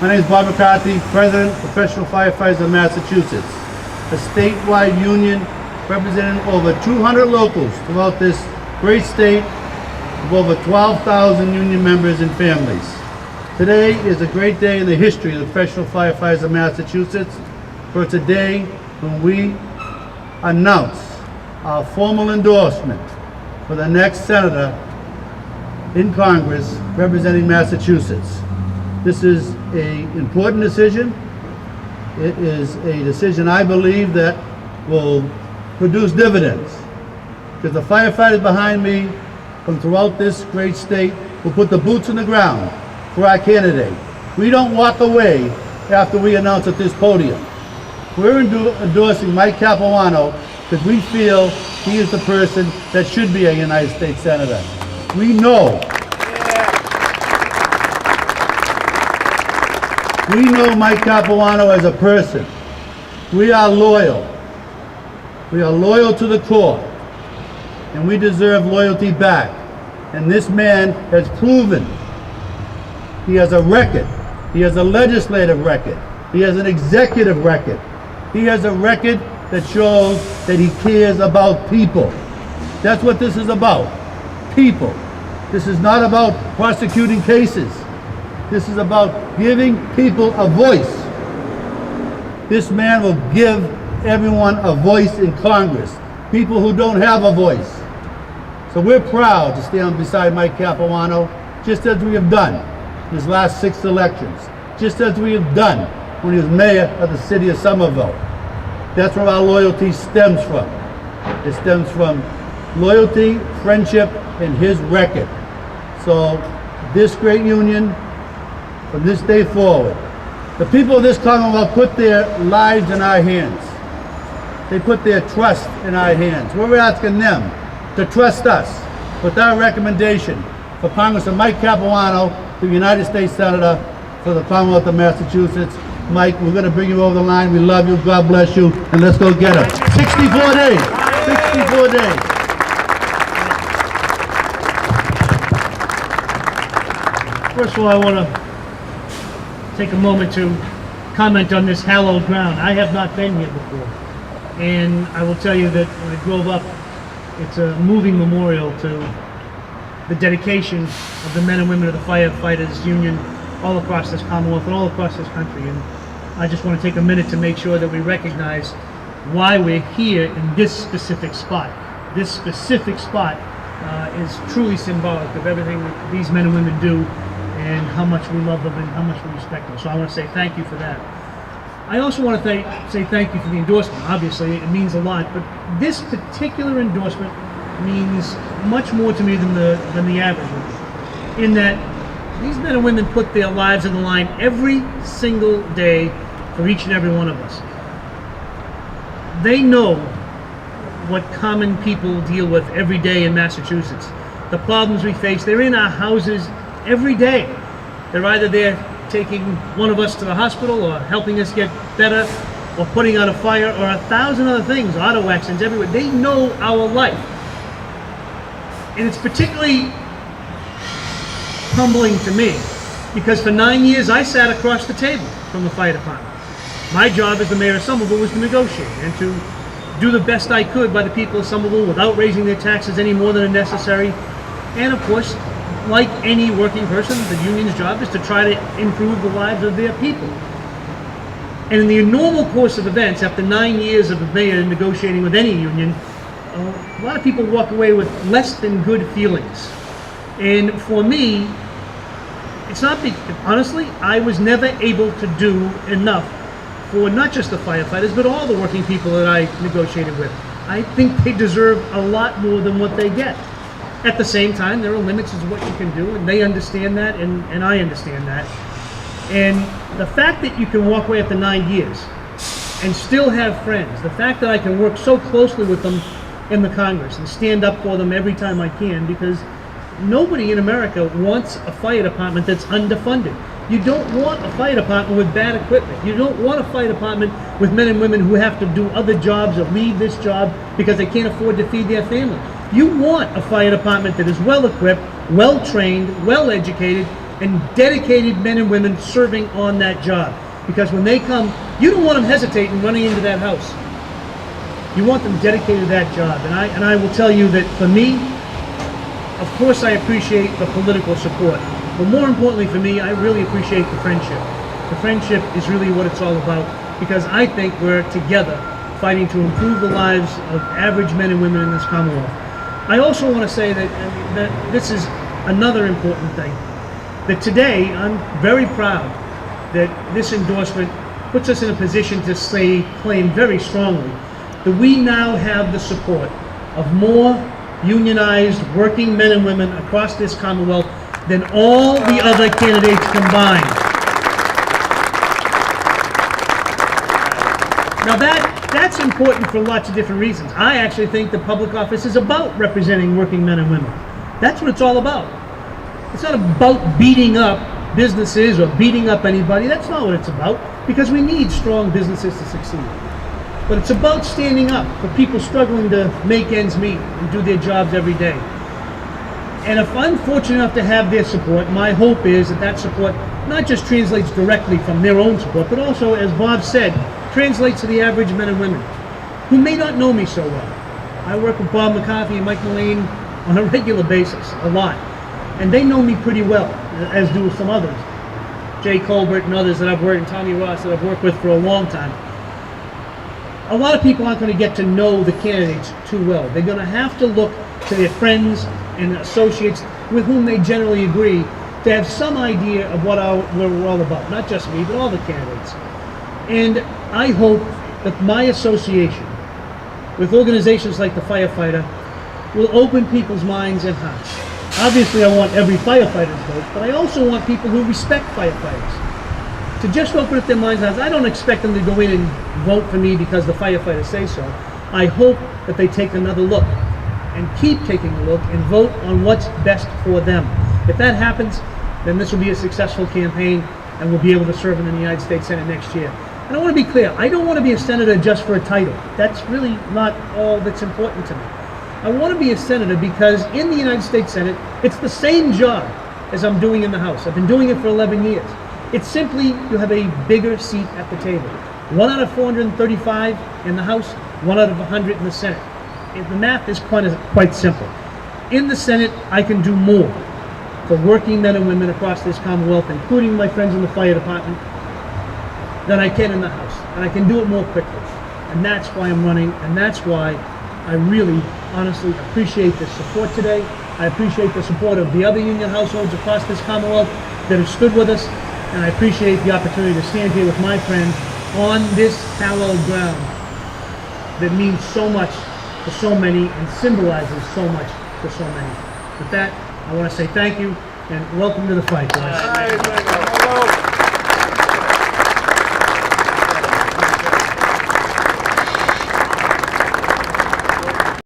My name is Bob McCarthy, President of Professional Firefighters of Massachusetts, a statewide union representing over 200 locals throughout this great state of over 12,000 union members and families. Today is a great day in the history of the Professional Firefighters of Massachusetts, for it's a day when we announce our formal endorsement for the next senator in Congress representing Massachusetts. This is an important decision. It is a decision I believe that will produce dividends, because the firefighters behind me from throughout this great state will put the boots on the ground for our candidate. We don't walk away after we announce at this podium. We're endorsing Mike Capuano because we feel he is the person that should be a United States Senator. We know Mike Capuano as a person. We are loyal. We are loyal to the core, and we deserve loyalty back. And this man has proven he has a record. He has a legislative record. He has an executive record. He has a record that shows that he cares about people. That's what this is about. People. This is not about prosecuting cases. This is about giving people a voice. This man will give everyone a voice in Congress. People who don't have a voice. So we're proud to stand beside Mike Capuano, just as we have done in his last 6 elections, just as we have done when he was mayor of the city of Somerville. That's where our loyalty stems from. It stems from loyalty, friendship, and his record. So this great union, from this day forward, the people of this Commonwealth put their lives in our hands. They put their trust in our hands. We're asking them to trust us with our recommendation for Congressman Mike Capuano, the United States Senator for the Commonwealth of Massachusetts. Mike, we're going to bring you over the line. We love you. God bless you. And let's go get him. 64 days. 64 days. First of all, I want to take a moment to comment on this hallowed ground. I have not been here before. And I will tell you that when I drove up, it's a moving memorial to the dedication of the men and women of the Firefighters Union all across this Commonwealth and all across this country. And I just want to take a minute to make sure that we recognize why we're here in this specific spot. This specific spot is truly symbolic of everything that these men and women do and how much we love them and how much we respect them. So I want to say thank you for that. I also want to say thank you for the endorsement. Obviously, it means a lot, but this particular endorsement means much more to me than the average one, in that these men and women put their lives on the line every single day for each and every one of us. They know what common people deal with every day in Massachusetts, the problems we face. They're in our houses every day. They're either there taking one of us to the hospital or helping us get better or putting out a fire or 1,000 other things, auto accidents everywhere. They know our life. And it's particularly humbling to me because for 9 years I sat across the table from the fire department. My job as the mayor of Somerville was to negotiate and to do the best I could by the people of Somerville without raising their taxes any more than are necessary. And of course, like any working person, the union's job is to try to improve the lives of their people. And in the normal course of events, after 9 years of the mayor negotiating with any union, a lot of people walk away with less than good feelings. And for me, it's not honestly, I was never able to do enough for not just the firefighters, but all the working people that I negotiated with. I think they deserve a lot more than what they get. At the same time, there are limits as to what you can do, and they understand that, and I understand that. And the fact that you can walk away after 9 years and still have friends, the fact that I can work so closely with them in the Congress and stand up for them every time I can, because nobody in America wants a fire department that's underfunded. You don't want a fire department with bad equipment. You don't want a fire department with men and women who have to do other jobs or leave this job because they can't afford to feed their family. You want a fire department that is well equipped, well trained, well educated, and dedicated men and women serving on that job. Because when they come, you don't want them hesitating running into that house. You want them dedicated to that job. And I will tell you that for me, of course I appreciate the political support. But more importantly for me, I really appreciate the friendship. The friendship is really what it's all about, because I think we're together fighting to improve the lives of average men and women in this Commonwealth. I also want to say that this is another important thing. That today, I'm very proud that this endorsement puts us in a position to claim very strongly that we now have the support of more unionized working men and women across this Commonwealth than all the other candidates combined. Now that's important for lots of different reasons. I actually think the public office is about representing working men and women. That's what it's all about. It's not about beating up businesses or beating up anybody. That's not what it's about, because we need strong businesses to succeed. But it's about standing up for people struggling to make ends meet and do their jobs every day. And if I'm fortunate enough to have their support, my hope is that that support not just translates directly from their own support, but also, as Bob said, translates to the average men and women who may not know me so well. I work with Bob McCarthy and Mike Mullane on a regular basis, a lot. And they know me pretty well, as do some others. Jay Colbert and others that I've worked, and Tommy Ross that I've worked with for a long time. A lot of people aren't going to get to know the candidates too well. They're going to have to look to their friends and associates with whom they generally agree to have some idea of what we're all about. Not just me, but all the candidates. And I hope that my association with organizations like the Firefighter will open people's minds and hearts. Obviously, I want every firefighter's vote, but I also want people who respect firefighters to just open up their minds and hearts. I don't expect them to go in and vote for me because the firefighters say so. I hope that they take another look and keep taking a look and vote on what's best for them. If that happens, then this will be a successful campaign and we'll be able to serve in the United States Senate next year. And I want to be clear, I don't want to be a senator just for a title. That's really not all that's important to me. I want to be a senator because in the United States Senate, it's the same job as I'm doing in the House. I've been doing it for 11 years. It's simply you have a bigger seat at the table. 1 out of 435 in the House, 1 out of 100 in the Senate. The math is quite simple. In the Senate, I can do more for working men and women across this Commonwealth, including my friends in the fire department, than I can in the House. And I can do it more quickly. And that's why I'm running, and that's why I really, honestly appreciate the support today. I appreciate the support of the other union households across this Commonwealth that have stood with us, and I appreciate the opportunity to stand here with my friends on this hallowed ground that means so much to so many and symbolizes so much to so many. With that, I want to say thank you and welcome to the fight, guys.